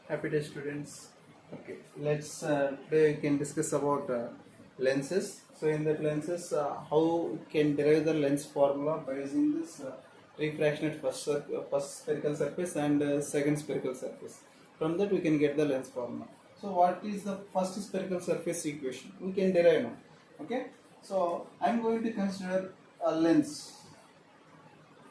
Happy day, students. Okay, let's today we can discuss about lenses. So in that lenses, how we can derive the lens formula by using this refraction at first spherical surface and second spherical surface. From that we can get the lens formula. So what is the first spherical surface equation? We can derive now. Okay. So I'm going to consider a lens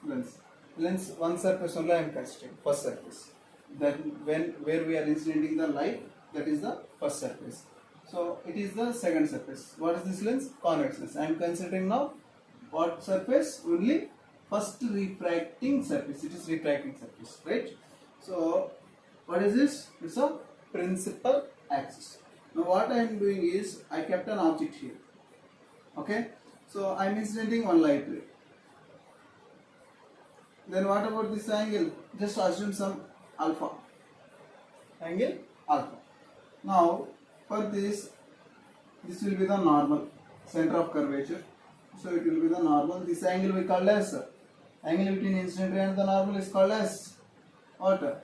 one surface only I am considering, first surface. Then when where we are incidenting the light, that is the first surface. So it is the second surface. What is this lens? Convex lens. I am considering now what surface? Only first refracting surface. It is refracting surface, right? So what is this? It's a principal axis. Now what I am doing is I kept an object here. Okay, so I am incidenting one light ray. Then what about this angle? Just assume some alpha. Angle alpha. Now for this will be the normal center of curvature. So it will be the normal. This angle we call as angle between incident ray and the normal is called as what?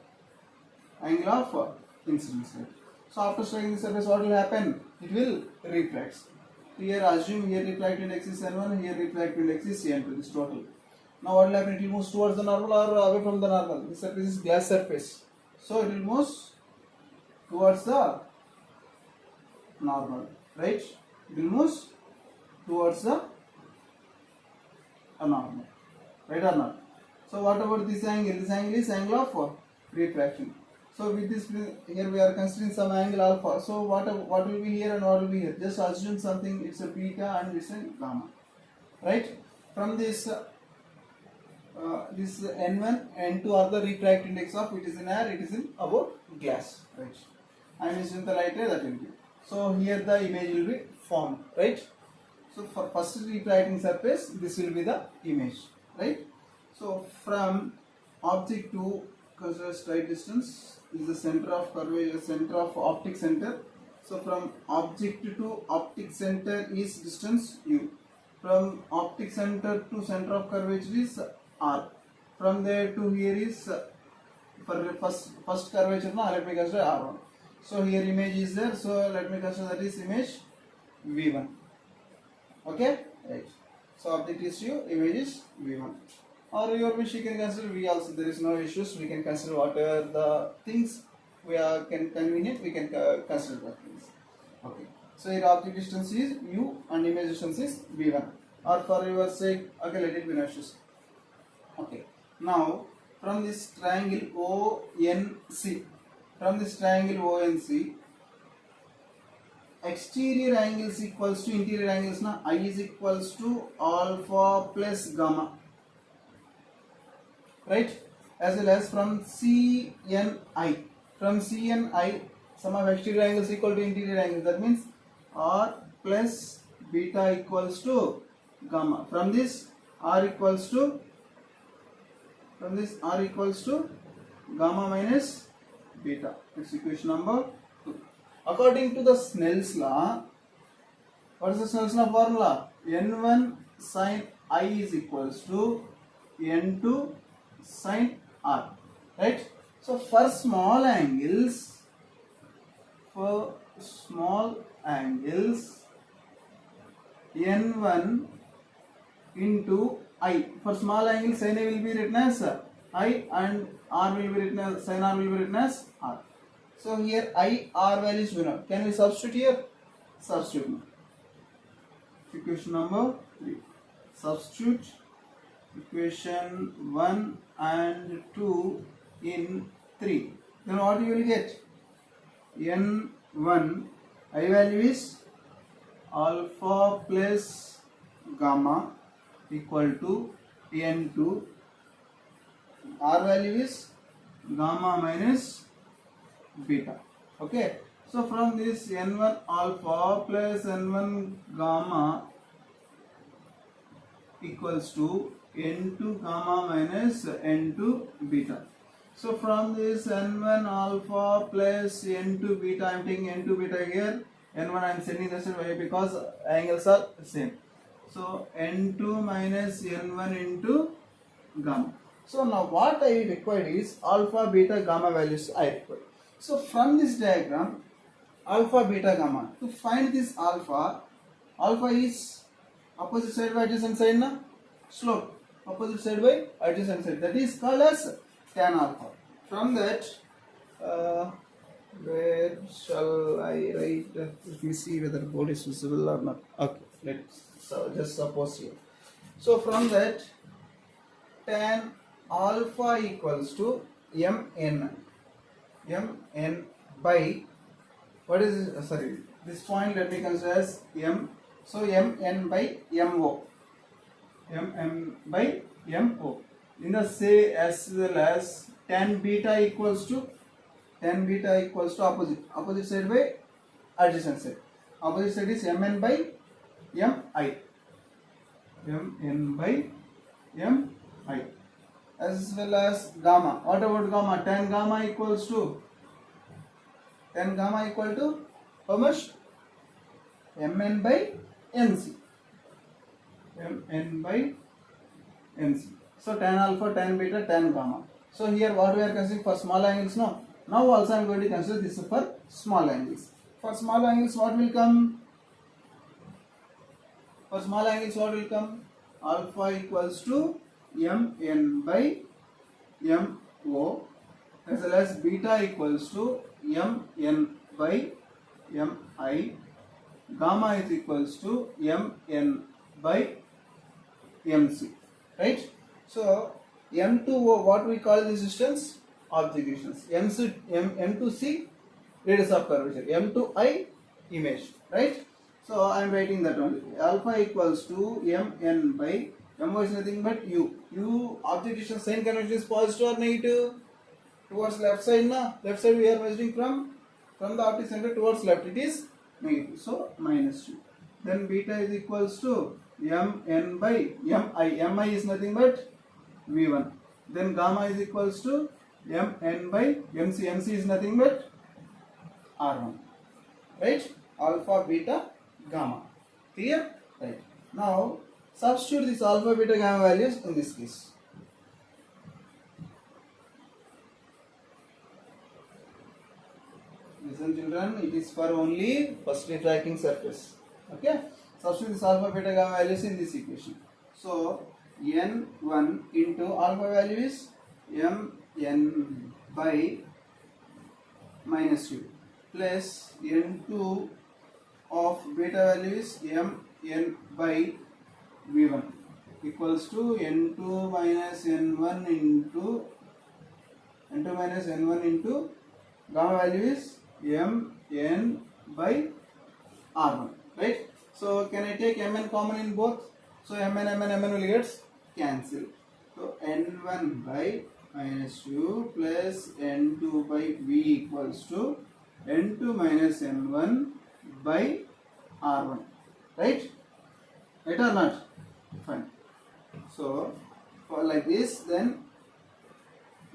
Angle of incidence rate. So after striking the surface, what will happen? It will refract. Here assume here refractive index is N1, here refractive index is N2. This total. Now what will happen? It will move towards the normal or away from the normal. This surface is glass surface, so it will move towards the normal, right? It will move towards the normal, right or not? So what about this angle? This angle is angle of refraction. So with this here we are considering some angle alpha. So what will be here and what will be here? Just assume something. It's a beta and it's a gamma, right? From this. This N1, N2 are the refract index of it is in air, it is in about glass, right? And is in the light ray, that will be. So here the image will be formed, right? So for first refracting surface, this will be the image, right? So from object to consider straight distance is the center of curvature, center of optic center. So from object to optic center is distance u. From optic center to center of curvature is R. From there to here is for first curvature now let me consider R1. So here image is there, so let me consider that is image V1. Okay, right. So object is U, image is V1. Or your wish you can consider V also, there is no issues. We can consider whatever the things we are convenient, we can consider that things. Okay. So here object distance is U and image distance is V1. Or for your sake, okay, let it be no issues. Okay, now from this triangle ONC, exterior angles equals to interior angles. Now I is equals to alpha plus gamma, right? As well as from CNI, sum of exterior angles equal to interior angles. That means R plus beta equals to gamma. From this R equals to gamma minus beta. That's equation number 2. According to the Snell's law, what is the Snell's law formula? N1 sin I is equals to N2 sin R, right? So for small angles, N1 into I. For small angle, sin A will be written as I and R will be written as sin R will be written as R. So here I R values we know. Can we substitute here? Substitute now. Equation number 3. Substitute equation 1 and 2 in 3. Then what you will get? N1 I value is alpha plus gamma equal to N2, R value is gamma minus beta. Okay, so from this N1 alpha plus N1 gamma equals to N2 gamma minus N2 beta. So from this N1 alpha plus N2 beta, I am taking N2 beta here, N1 I am sending this way because angles are same. So N2 minus N1 into gamma. So now what I required is alpha, beta, gamma values I require. So from this diagram, alpha, beta, gamma. To find this alpha, alpha is opposite side by adjacent side na slope. Opposite side by adjacent side. That is called as tan alpha. From that, where shall I write? Let me see whether board is visible or not. Okay, let's just suppose here. So from that, tan alpha equals to mn by what is sorry, this point let me consider as m. So mn by mo, mn by mo. In the say as well as tan beta equals to opposite side by adjacent side. Opposite side is mn by mi, as well as gamma. What about gamma? Tan gamma equal to how much? Mn by nc. So tan alpha, tan beta, tan gamma. So here what we are considering for small angles, no? Now also I am going to consider this for small angles. For small angles what will come? Alpha equals to mn by mo, as well as beta equals to mn by mi. Gamma is equals to mn by mc, right? So m to o, what we call this distance? Object distance. M to c, radius of curvature. M to I, image, right? So I am writing that one. Alpha equals to mn by mo is nothing but u. Object distance sign convention is positive or negative? Towards left side na. Left side we are measuring from the optic center towards left. It is negative. So minus 2. Then beta is equals to mn by mi. Mi is nothing but v1. Then gamma is equals to mn by mc. Mc is nothing but r1. Right? Alpha, beta, gamma. Clear? Right. Now substitute this alpha, beta, gamma values in this case. Listen children, it is for only first refracting surface. Okay? Substitute this alpha, beta, gamma values in this equation. So n1 into alpha value is mn by minus u plus n2 of beta value is mn by v1 equals to n2 minus n1 into gamma value is mn by r1, right? So can I take mn common in both? So mn will get cancelled. So n1 by minus u plus n2 by v equals to n2 minus n1 by r1, right? Right or not? Fine. So for like this, then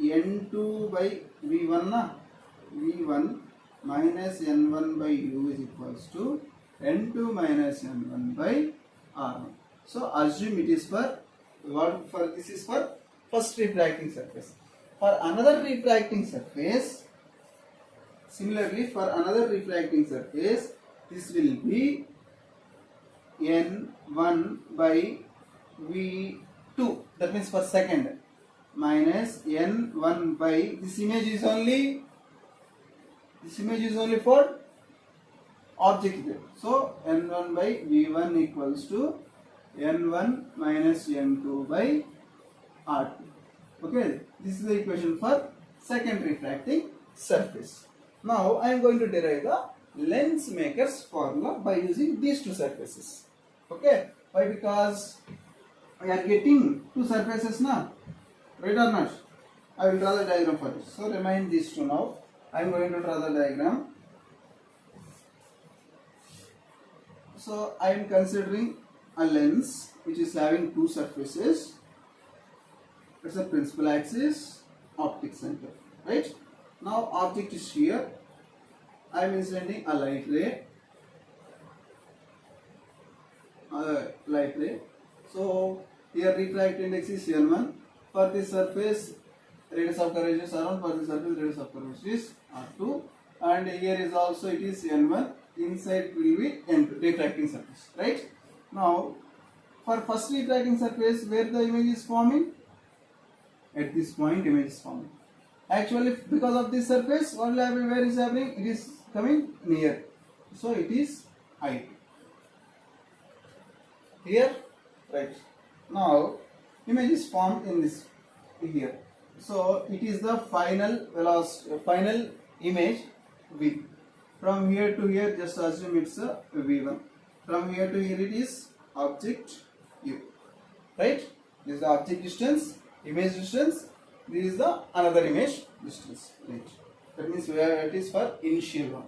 n2 by v1 na, v1 minus n1 by u is equals to n2 minus n1 by r1. So assume it is for what? For this is for first refracting surface. For another refracting surface, similarly for another refracting surface, this will be n1 by v2. That means for second minus n1 by this image is only for object here. So n1 by v1 equals to n1 minus n2 by r2. Okay, this is the equation for second refracting surface. Now I am going to derive the lens maker's formula by using these two surfaces. Okay, why? Because we are getting two surfaces now, right or not? I will draw the diagram for this. So remind these two now. I am going to draw the diagram. So I am considering a lens which is having two surfaces. It's a principal axis, optic center, right? Now object is here. I am incidenting a light ray. So here refractive index is n1. For this surface, radius of curvature is r1, for the surface radius of curvature is r2, and here is also it is n1, inside will be n2, refracting surface, right? Now for first refracting surface, where the image is forming, at this point image is forming. Actually because of this surface, what will happen, where is happening, it is coming near, so it is I2 here, right? Now image is formed in this here, so it is the final velocity, final image V. From here to here, just assume it's a V1. From here to here it is object U, right? This is the object distance, image distance. This is the another image distance, right? That means where it is for initial one.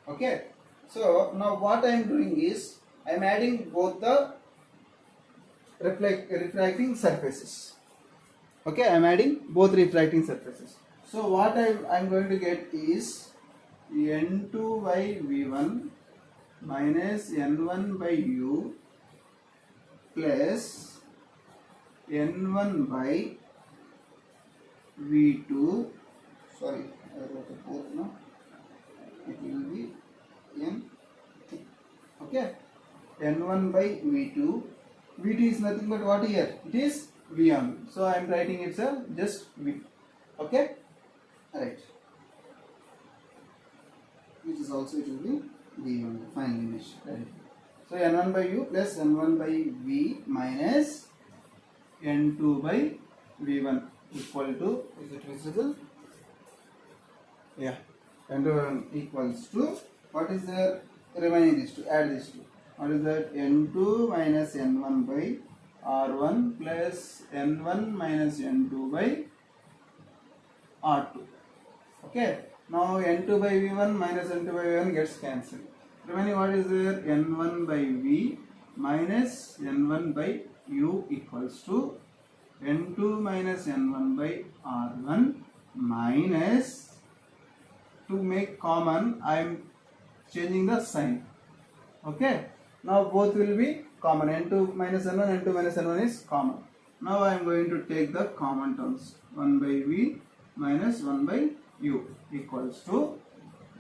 Okay. So now what I am doing is I am adding both the refracting surfaces. Okay, I am adding both refracting surfaces. So what I am going to get is n2 by v1 minus n1 by u plus n1 by v2. Sorry, I wrote a both now. It will be n. Okay, n1 by v2. v2 is nothing but what here? It is v only. So I am writing it as just v. Okay, right. Which is also it will be v only, final image. Right. So n1 by u plus n1 by v minus n2 by v1 equal to, is it visible? Yeah, n2 equals to, what is the remaining these two? Add these two. What is that? n2 minus n1 by r1 plus n1 minus n2 by r2. Okay. Now n2 by v1 minus n2 by v1 gets cancelled. Remaining what is there? n1 by v minus n1 by u equals to n2 minus n1 by r1 minus, to make common I am changing the sign. Okay. Now both will be common. n2 minus n1, n2 minus n1 is common. Now I am going to take the common terms. 1 by v minus 1 by u equals to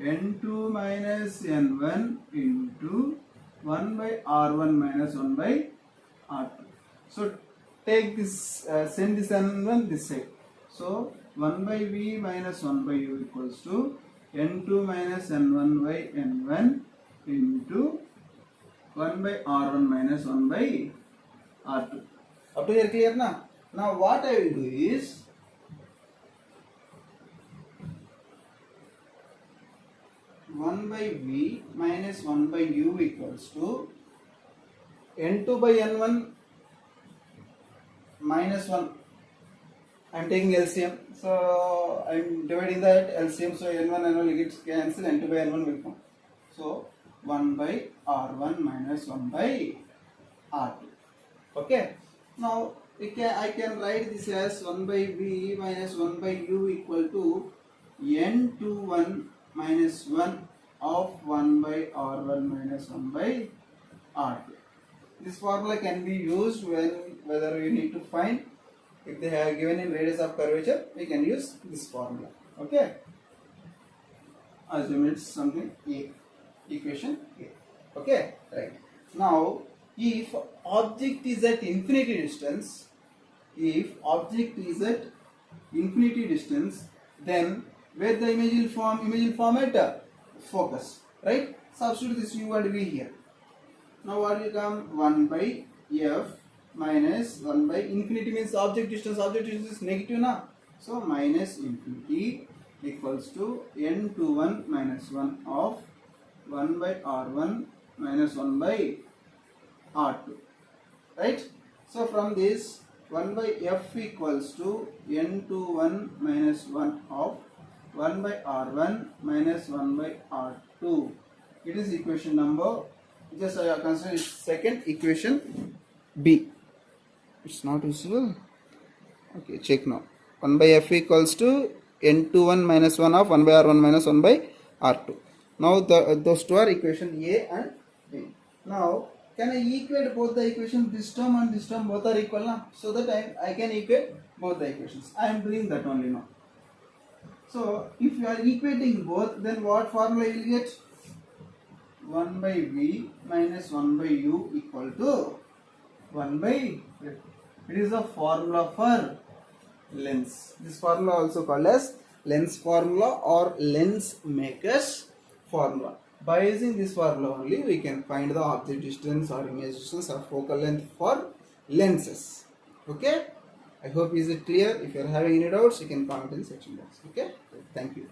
n2 minus n1 into 1 by r1 minus 1 by r2. So take this, send this n1 this side. So 1 by v minus 1 by u equals to n2 minus n1 by n1 into 1 by r1 minus 1 by r2. Up to here clear na? Now what I will do is, one by v minus 1 by u equals to n2 by n1 minus 1. I am taking LCM, so I am dividing that LCM, so n1 n1 gets cancelled, n2 by n1 will come. So 1 by r1 minus 1 by r2. Okay. Now I can write this as 1 by v minus 1 by u equal to n21 minus 1 of 1 by r1 minus 1 by r2. This formula can be used when whether you need to find, if they have given in radius of curvature, we can use this formula. Okay. Assume it's something A, equation A. Okay, right. Now if object is at infinity distance, then where the image will form at focus, right? Substitute this u and v here. Now what will come? 1 by f minus 1 by infinity means object distance is negative now. So minus infinity equals to n21 minus 1 of 1 by r1 minus 1 by r2, right? So from this 1 by f equals to n21 minus 1 of 1 by r1 minus 1 by r2. It is equation number, just I consider it second equation B. It's not visible. Okay, check now. 1 by f equals to n21 minus 1 of 1 by r1 minus 1 by r2. Now those two are equation A and B. Now can I equate both the equations? This term and this term both are equal now. So that I can equate both the equations. I am doing that only now. So if you are equating both, then what formula you will get? 1 by v minus 1 by u equal to 1 by. It is the formula for lens. This formula also called as lens formula or lens maker's formula. By using this formula only, we can find the object distance or image distance or focal length for lenses. Okay? I hope is it clear. If you are having any doubts, you can comment in the section box. Okay? Thank you.